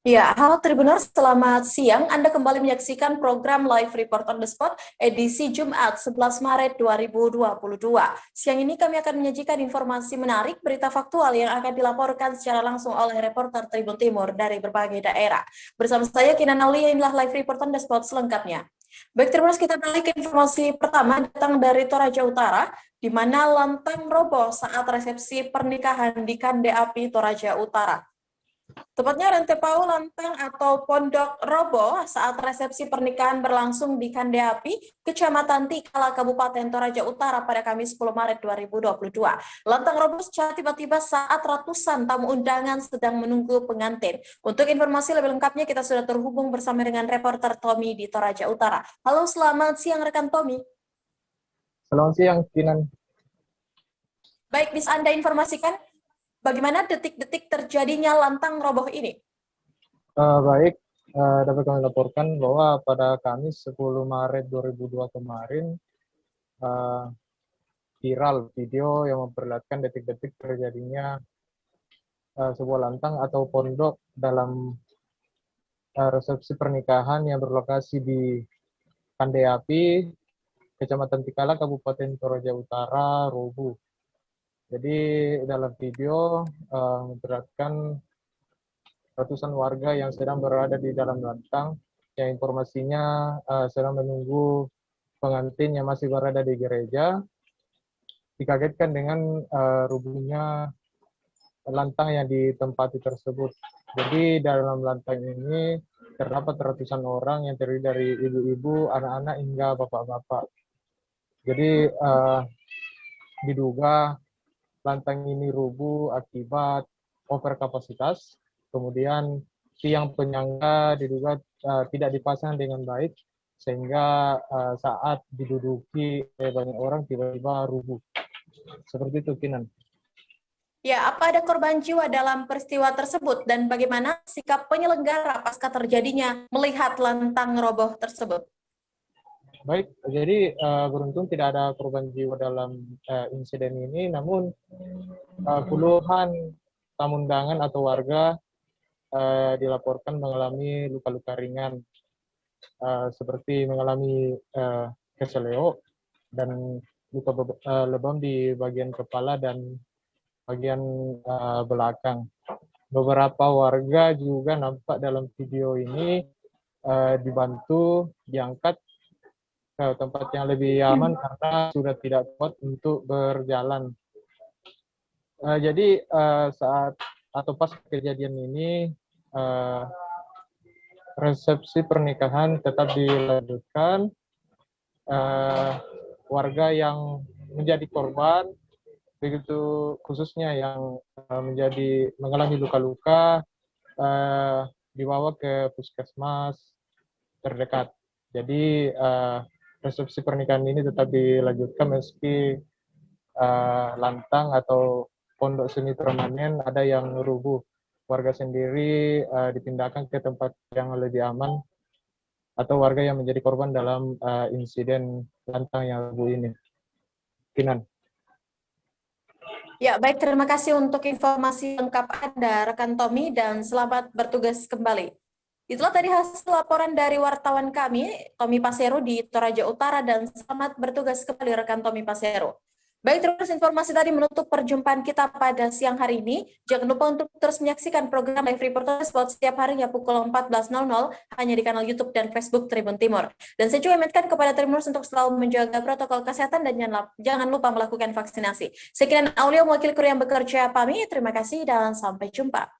Ya, halo Tribuners, selamat siang. Anda kembali menyaksikan program Live Report on the Spot edisi Jumat 11 Maret 2022. Siang ini kami akan menyajikan informasi menarik, berita faktual yang akan dilaporkan secara langsung oleh reporter Tribun Timur dari berbagai daerah. Bersama saya Kinan Aulia, inilah Live Report on the Spot selengkapnya. Baik Tribuners, kita beralih ke informasi pertama datang dari Toraja Utara, di mana lantang roboh saat resepsi pernikahan di Kande Api Toraja Utara. Tepatnya Rentepau Lantang atau Pondok Robo saat resepsi pernikahan berlangsung di Kandeapi, Kecamatan Tikala, Kabupaten Toraja Utara pada Kamis 10 Maret 2022. Lantang Robo secara tiba-tiba saat ratusan tamu undangan sedang menunggu pengantin. Untuk informasi lebih lengkapnya kita sudah terhubung bersama dengan reporter Tommy di Toraja Utara. Halo, selamat siang rekan Tommy. Selamat siang, Kinan. Baik, bisa Anda informasikan bagaimana detik-detik terjadinya lantang roboh ini? Baik, dapat kami laporkan bahwa pada Kamis 10 Maret 2002 kemarin, viral video yang memperlihatkan detik-detik terjadinya sebuah lantang atau pondok dalam resepsi pernikahan yang berlokasi di Kandeapi, Kecamatan Tikala, Kabupaten Toraja Utara, Robo. Jadi dalam video memperlihatkan ratusan warga yang sedang berada di dalam lantang, yang informasinya sedang menunggu pengantin yang masih berada di gereja, dikagetkan dengan rubuhnya lantang yang ditempati tersebut. Jadi dalam lantang ini terdapat ratusan orang yang terdiri dari ibu-ibu, anak-anak, hingga bapak-bapak. Jadi diduga lantang ini rubuh akibat overkapasitas. Kemudian tiang penyangga diduga tidak dipasang dengan baik, sehingga saat diduduki banyak orang tiba-tiba rubuh. Seperti itu, Kinan. Ya, apa ada korban jiwa dalam peristiwa tersebut dan bagaimana sikap penyelenggara pasca terjadinya melihat lantang roboh tersebut? Baik, jadi beruntung tidak ada korban jiwa dalam insiden ini, namun puluhan tamu undangan atau warga dilaporkan mengalami luka-luka ringan, seperti mengalami keseleo dan luka lebam di bagian kepala dan bagian belakang. Beberapa warga juga nampak dalam video ini dibantu diangkat ke tempat yang lebih aman karena sudah tidak kuat untuk berjalan. Jadi saat atau pas kejadian ini resepsi pernikahan tetap dilanjutkan. Warga yang menjadi korban, begitu khususnya yang mengalami luka-luka, dibawa ke puskesmas terdekat. Jadi resepsi pernikahan ini tetap dilanjutkan meski lantang atau pondok semi permanen ada yang rubuh. Warga sendiri dipindahkan ke tempat yang lebih aman, atau warga yang menjadi korban dalam insiden lantang yang rubuh ini. Kinan. Ya, baik, terima kasih untuk informasi lengkap Anda, rekan Tommy, dan selamat bertugas kembali. Itulah tadi hasil laporan dari wartawan kami, Tommy Pasero di Toraja Utara, dan selamat bertugas kembali rekan Tommy Pasero. Baik, terus informasi tadi menutup perjumpaan kita pada siang hari ini. Jangan lupa untuk terus menyaksikan program Live Reporter Spot setiap harinya pukul 14.00 hanya di kanal YouTube dan Facebook Tribun Timur. Dan saya juga ingatkan kepada Tribuners untuk selalu menjaga protokol kesehatan dan jangan lupa melakukan vaksinasi. Sekian Aulia, wakil kru yang bekerja pamit. Terima kasih dan sampai jumpa.